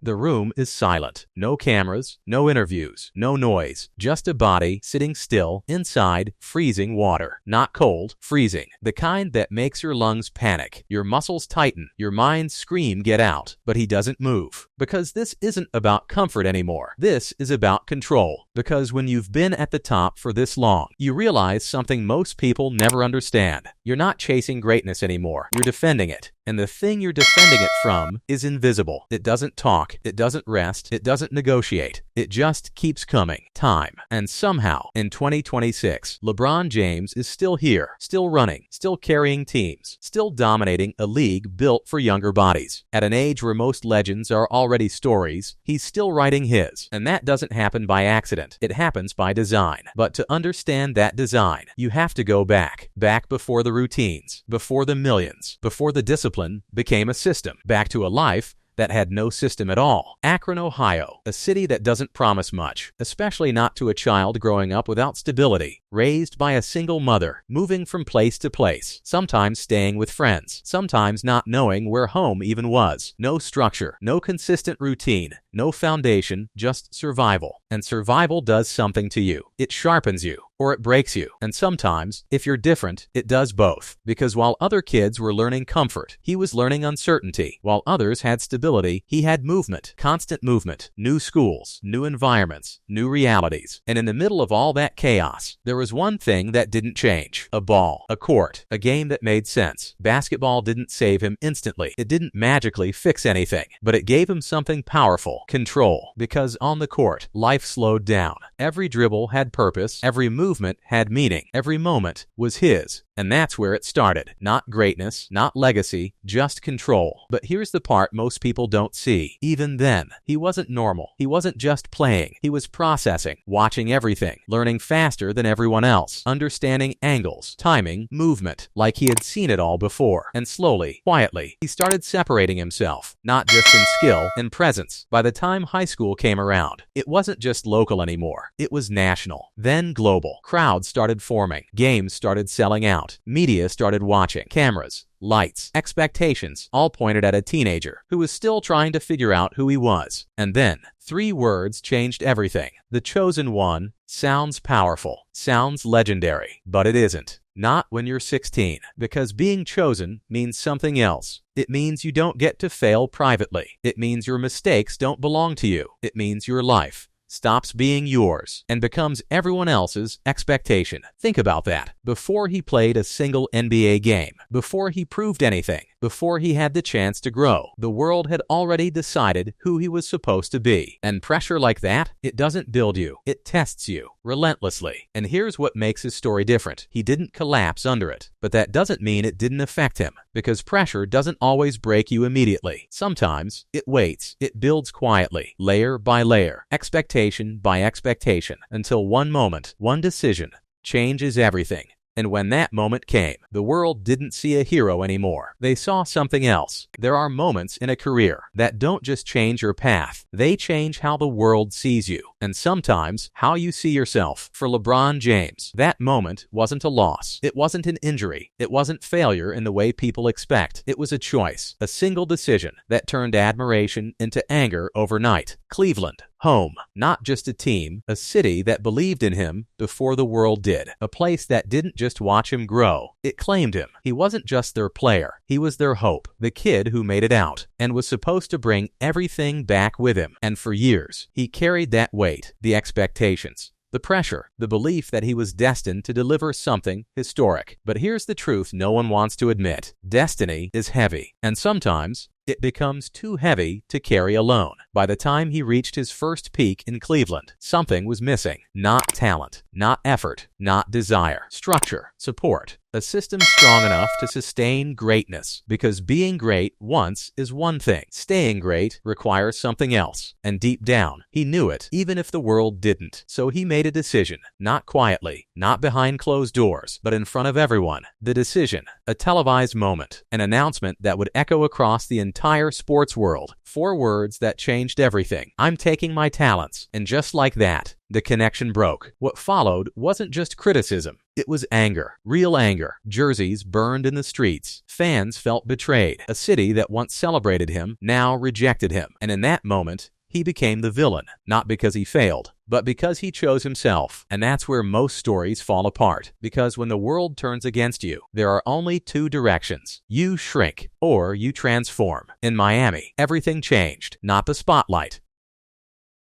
The room is silent. No cameras, no interviews, no noise. Just a body sitting still inside freezing water. Not cold, freezing. The kind that makes your lungs panic. Your muscles tighten. Your mind scream, get out. But he doesn't move. Because this isn't about comfort anymore. This is about control. Because when you've been at the top for this long, you realize something most people never understand. You're not chasing greatness anymore. You're defending it. And the thing you're defending it from is invisible. It doesn't talk. It doesn't rest. It doesn't negotiate. It just keeps coming. Time. And somehow, in 2026, LeBron James is still here, still running, still carrying teams, still dominating a league built for younger bodies. At an age where most legends are already stories, he's still writing his. And that doesn't happen by accident. It happens by design. But to understand that design, you have to go back. Back before the routines, before the millions, before the discipline became a system, back to a life that had no system at all. Akron, Ohio, a city that doesn't promise much, especially not to a child growing up without stability, raised by a single mother, moving from place to place, sometimes staying with friends, sometimes not knowing where home even was. No structure, no consistent routine, no foundation, just survival. And survival does something to you. It sharpens you, or it breaks you. And sometimes, if you're different, it does both. Because while other kids were learning comfort, he was learning uncertainty. While others had stability, he had movement, constant movement, new schools, new environments, new realities. And in the middle of all that chaos, there was one thing that didn't change. A ball, a court, a game that made sense. Basketball didn't save him instantly. It didn't magically fix anything. But it gave him something powerful, control. Because on the court, life slowed down. Every dribble had purpose. Every movement had meaning. Every moment was his. And that's where it started. Not greatness, not legacy, just control. But here's the part most people don't see. Even then, he wasn't normal. He wasn't just playing. He was processing, watching everything, learning faster than everyone else, understanding angles, timing, movement, like he had seen it all before. And slowly, quietly, he started separating himself, not just in skill and presence. By the time high school came around, it wasn't just local anymore. It was national, then global. Crowds started forming. Games started selling out. Media started watching. Cameras, lights, expectations, all pointed at a teenager who was still trying to figure out who he was. And then, 3 words changed everything. The chosen one sounds powerful, sounds legendary, but it isn't. Not when you're 16, because being chosen means something else. It means you don't get to fail privately. It means your mistakes don't belong to you. It means your life stops being yours and becomes everyone else's expectation. Think about that. Before he played a single NBA game, before he proved anything, before he had the chance to grow, the world had already decided who he was supposed to be. And pressure like that, it doesn't build you. It tests you relentlessly. And here's what makes his story different. He didn't collapse under it. But that doesn't mean it didn't affect him, because pressure doesn't always break you immediately. Sometimes it waits. It builds quietly, layer by layer, expectation by expectation, until one moment, one decision changes everything. And when that moment came, the world didn't see a hero anymore. They saw something else. There are moments in a career that don't just change your path. They change how the world sees you, and sometimes how you see yourself. For LeBron James, that moment wasn't a loss. It wasn't an injury. It wasn't failure in the way people expect. It was a choice, a single decision that turned admiration into anger overnight. Cleveland. Home, not just a team, a city that believed in him before the world did. A place that didn't just watch him grow, it claimed him. He wasn't just their player, he was their hope, the kid who made it out, and was supposed to bring everything back with him. And for years, he carried that weight, the expectations, the pressure, the belief that he was destined to deliver something historic. But here's the truth no one wants to admit. Destiny is heavy, and sometimes it becomes too heavy to carry alone. By the time he reached his first peak in Cleveland, something was missing. Not talent, not effort, not desire. Structure, support, a system strong enough to sustain greatness. Because being great once is one thing. Staying great requires something else. And deep down, he knew it, even if the world didn't. So he made a decision, not quietly, not behind closed doors, but in front of everyone. The decision, a televised moment, an announcement that would echo across the entire sports world. 4 words that changed everything. I'm taking my talents. And just like that, The connection broke. What followed wasn't just criticism. It was anger. Real anger. Jerseys burned in the streets. Fans felt betrayed. A city that once celebrated him now rejected him. And in that moment, he became the villain, not because he failed, but because he chose himself. And that's where most stories fall apart. Because when the world turns against you, there are only two directions. You shrink, or you transform. In Miami, everything changed. Not the spotlight,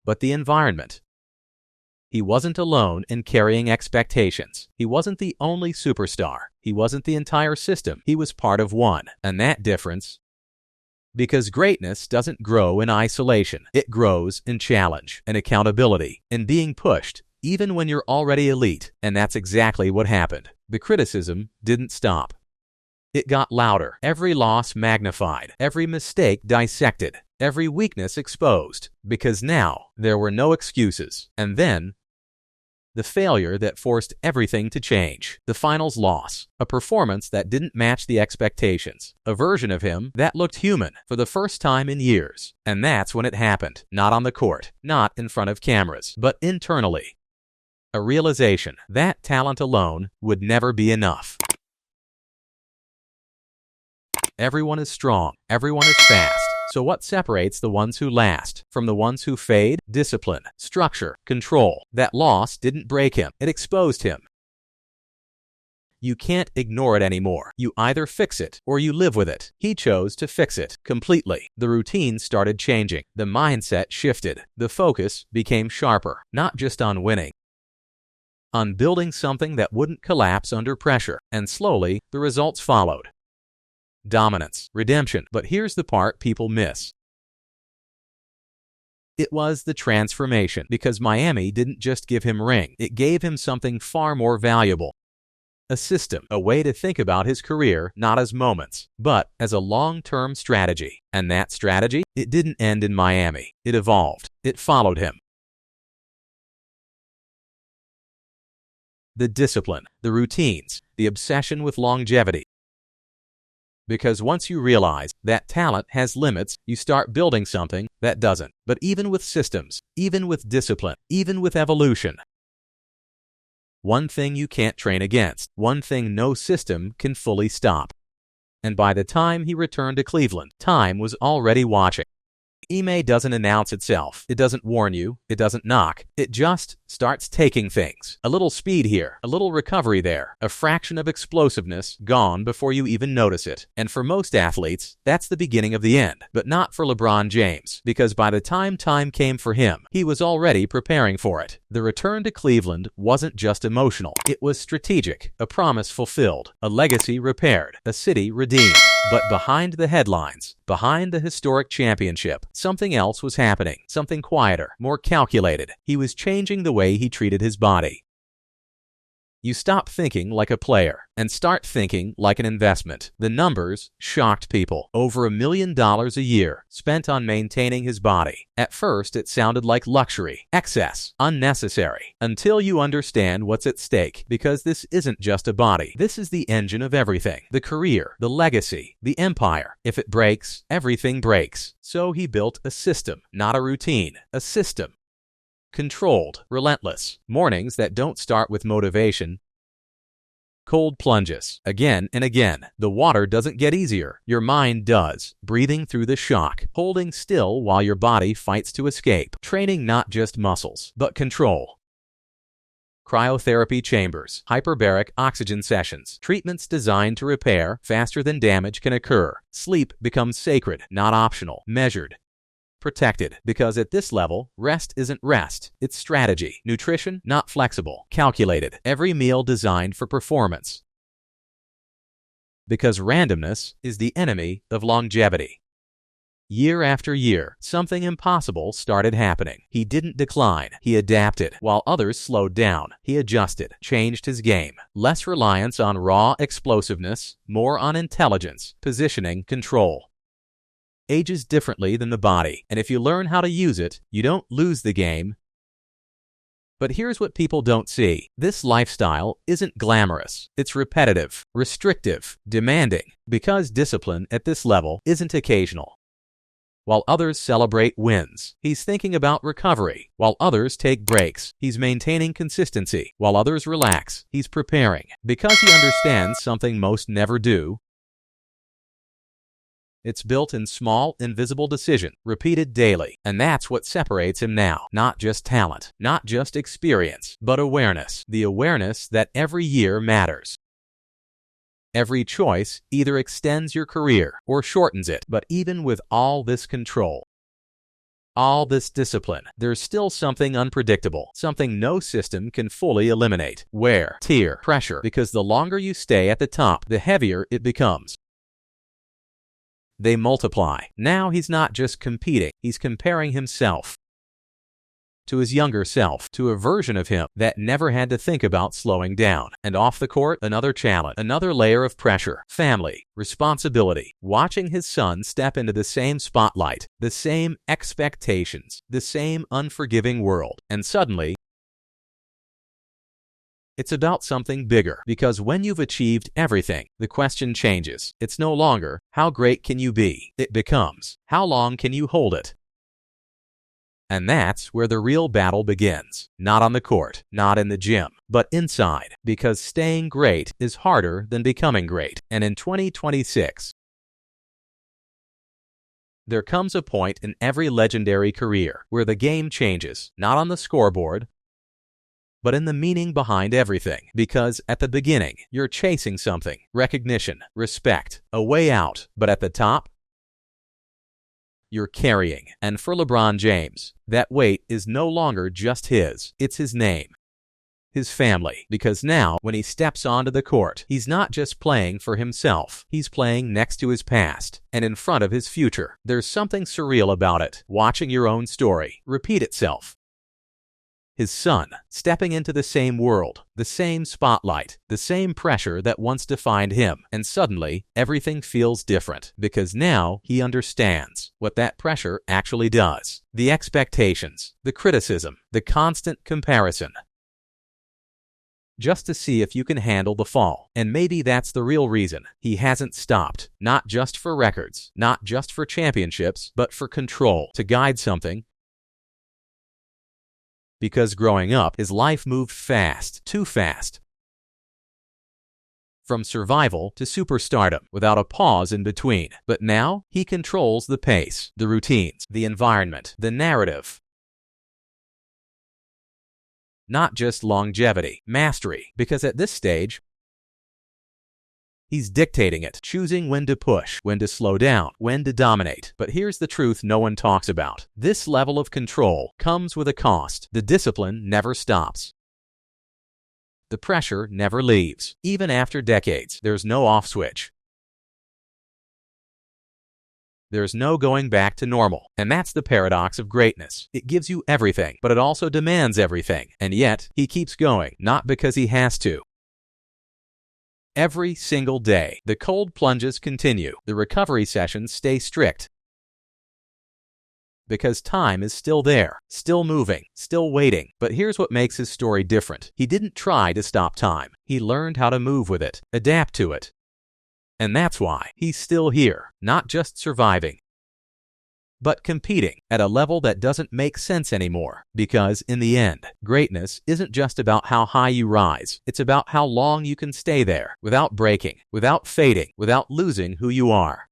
but the environment. He wasn't alone in carrying expectations. He wasn't the only superstar. He wasn't the entire system. He was part of one. And that difference, because greatness doesn't grow in isolation. It grows in challenge, in accountability, in being pushed, even when you're already elite. And that's exactly what happened. The criticism didn't stop. It got louder. Every loss magnified. Every mistake dissected. Every weakness exposed. Because now there were no excuses. And then the failure that forced everything to change. The finals loss. A performance that didn't match the expectations. A version of him that looked human for the first time in years. And that's when it happened. Not on the court. Not in front of cameras. But internally. A realization that talent alone would never be enough. Everyone is strong. Everyone is fast. So what separates the ones who last from the ones who fade? Discipline, structure, control. That loss didn't break him. It exposed him. You can't ignore it anymore. You either fix it or you live with it. He chose to fix it completely. The routine started changing. The mindset shifted. The focus became sharper, not just on winning, on building something that wouldn't collapse under pressure. And slowly, the results followed. Dominance, redemption. But here's the part people miss. It was the transformation, because Miami didn't just give him ring. It gave him something far more valuable. A system, a way to think about his career not as moments, but as a long-term strategy. And that strategy, it didn't end in Miami. It evolved. It followed him. The discipline, the routines, the obsession with longevity. Because once you realize that talent has limits, you start building something that doesn't. But even with systems, even with discipline, even with evolution, one thing you can't train against, one thing no system can fully stop. And by the time he returned to Cleveland, time was already watching. Ime doesn't announce itself. It doesn't warn you. It doesn't knock. It just starts taking things. A little speed here, a little recovery there, a fraction of explosiveness gone before you even notice it. And for most athletes, that's the beginning of the end. But not for LeBron James, because by the time came for him, he was already preparing for it. The return to Cleveland wasn't just emotional. It was strategic, a promise fulfilled, a legacy repaired, a city redeemed. But behind the headlines, behind the historic championship, something else was happening. Something quieter, more calculated. He was changing the way he treated his body. You stop thinking like a player and start thinking like an investment. The numbers shocked people. Over $1 million a year spent on maintaining his body. At first, it sounded like luxury, excess, unnecessary, until you understand what's at stake. Because this isn't just a body. This is the engine of everything. The career, the legacy, the empire. If it breaks, everything breaks. So he built a system, not a routine. A system. Controlled, relentless, mornings that don't start with motivation, cold plunges, again and again. The water doesn't get easier, your mind does, breathing through the shock, holding still while your body fights to escape, training not just muscles, but control. Cryotherapy chambers, hyperbaric oxygen sessions, treatments designed to repair faster than damage can occur. Sleep becomes sacred, not optional, measured, protected, because at this level, rest isn't rest, it's strategy. Nutrition, not flexible, calculated. Every meal designed for performance. Because randomness is the enemy of longevity. Year after year, something impossible started happening. He didn't decline, he adapted. While others slowed down, he adjusted, changed his game. Less reliance on raw explosiveness, more on intelligence, positioning, control. Ages differently than the body, and if you learn how to use it, you don't lose the game. But here's what people don't see. This lifestyle isn't glamorous. It's repetitive, restrictive, demanding, because discipline at this level isn't occasional. While others celebrate wins, he's thinking about recovery. While others take breaks, he's maintaining consistency. While others relax, he's preparing. Because he understands something most never do. It's built in small, invisible decisions, repeated daily. And that's what separates him now. Not just talent, not just experience, but awareness. The awareness that every year matters. Every choice either extends your career or shortens it. But even with all this control, all this discipline, there's still something unpredictable, something no system can fully eliminate. Wear, tear, pressure, because the longer you stay at the top, the heavier it becomes. They multiply. Now he's not just competing, he's comparing himself to his younger self, to a version of him that never had to think about slowing down. And off the court, another challenge, another layer of pressure, family, responsibility, watching his son step into the same spotlight, the same expectations, the same unforgiving world. And suddenly, it's about something bigger, because when you've achieved everything, the question changes. It's no longer, how great can you be? It becomes, how long can you hold it? And that's where the real battle begins. Not on the court, not in the gym, but inside, because staying great is harder than becoming great. And in 2026, there comes a point in every legendary career where the game changes, not on the scoreboard, but in the meaning behind everything. Because at the beginning, you're chasing something, recognition, respect, a way out. But at the top, you're carrying. And for LeBron James, that weight is no longer just his. It's his name, his family. Because now, when he steps onto the court, he's not just playing for himself. He's playing next to his past and in front of his future. There's something surreal about it, watching your own story repeat itself. His son, stepping into the same world, the same spotlight, the same pressure that once defined him. And suddenly, everything feels different, because now he understands what that pressure actually does. The expectations, the criticism, the constant comparison. Just to see if you can handle the fall. And maybe that's the real reason he hasn't stopped. Not just for records, not just for championships, but for control, to guide something. Because growing up, his life moved fast, too fast. From survival to superstardom, without a pause in between. But now, he controls the pace, the routines, the environment, the narrative. Not just longevity, mastery. Because at this stage, he's dictating it, choosing when to push, when to slow down, when to dominate. But here's the truth no one talks about. This level of control comes with a cost. The discipline never stops. The pressure never leaves. Even after decades, there's no off switch. There's no going back to normal. And that's the paradox of greatness. It gives you everything, but it also demands everything. And yet, he keeps going, not because he has to. Every single day, the cold plunges continue. The recovery sessions stay strict. Because time is still there, still moving, still waiting. But here's what makes his story different. He didn't try to stop time. He learned how to move with it, adapt to it. And that's why he's still here, not just surviving, but competing at a level that doesn't make sense anymore. Because in the end, greatness isn't just about how high you rise. It's about how long you can stay there, without breaking, without fading, without losing who you are.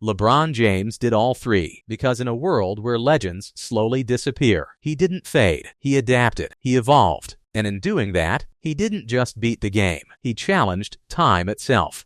LeBron James did all three, because in a world where legends slowly disappear, he didn't fade, he adapted, he evolved. And in doing that, he didn't just beat the game, he challenged time itself.